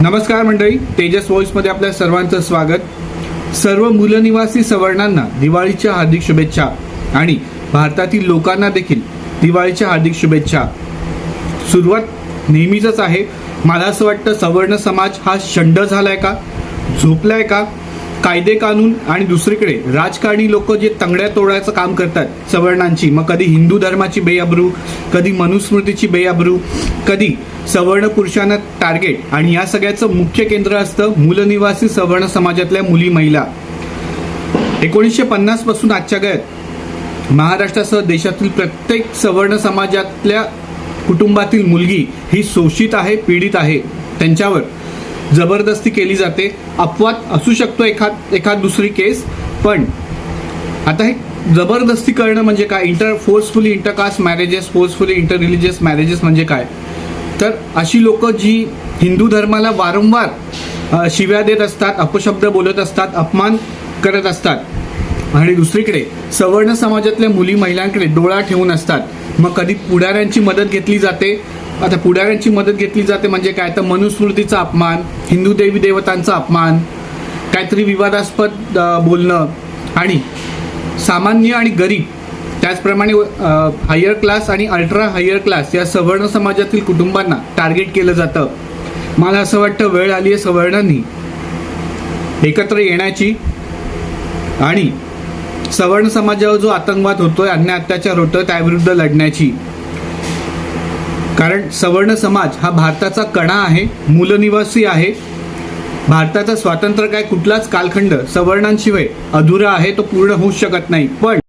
नमस्कार मंडळी, तेजस व्हॉइसमध्ये आपल्या सर्वांचं स्वागत। सर्व मूलनिवासी सवर्णांना दिवाळीच्या हार्दिक शुभेच्छा आणि भारतातील लोकांना देखील दिवाळीच्या हार्दिक शुभेच्छा। सुरुवात नेहमीच आहे, मला असं वाटतं सवर्ण समाज हा शंड झालाय का, झोपलाय का? कायदे कानून आणि दुसरीकडे राजकारणी लोक जे तंगड्या तोडायचं काम करतात सवर्णांची, मग कधी हिंदू धर्माची बेअब्रू, कधी मनुस्मृतीची बेअब्रू, कधी सवर्ण पुरुषांना टार्गेट, आणि या सगळ्याचं मुख्य केंद्र असतं मूलनिवासी सवर्ण समाजातल्या मुली महिला। 1950 पासून आजच्या काळात महाराष्ट्रासह देशातील प्रत्येक सवर्ण समाजातल्या कुटुंबातील मुलगी ही शोषित आहे, पीडित आहे। त्यांच्यावर जबरदस्ती केली जाते। अपवाद असू शकतो एखाद दुसरी केस, पण आता हे जबरदस्ती करणं म्हणजे काय? Forcefully intercaste marriages, forcefully inter religious marriages म्हणजे काय? तर अशी लोक जी हिंदू धर्माला वारंवार शिव्या देत असतात, अपशब्द बोलत असतात, अपमान करत असतात आणि दुसरीकडे सवर्ण समाजातल्या मुली महिलांकडे डोळा ठेवून असतात। मग कधी पुढाऱ्यांची मदत घेतली जाते। आता पुढाऱ्यांची मदत घेतली जाते म्हणजे काय? तर मनुस्मृतीचा अपमान, हिंदू देवी देवतांचा अपमान, काहीतरी विवादास्पद बोलणं, आणि सामान्य आणि गरीब, त्याचप्रमाणे हायर क्लास आणि अल्ट्रा हायर क्लास या सवर्ण समाजातील कुटुंबांना टार्गेट केलं जातं। मला असं वाटतं वेळ आली आहे सवर्णांनी एकत्र येण्याची आणि सवर्ण समाजावर जो आतंकवाद होतोय, अन्याय अत्याचार होतोय, त्याविरुद्ध लढण्याची। कारण सवर्ण समाज हा भारताचा कणा आहे, मूलनिवासी आहे। भारताचं स्वातंत्र्य काय कुठलाच कालखंड सवर्णांशिवाय अधुरा आहे, तो पूर्ण होऊ शकत नाही। पण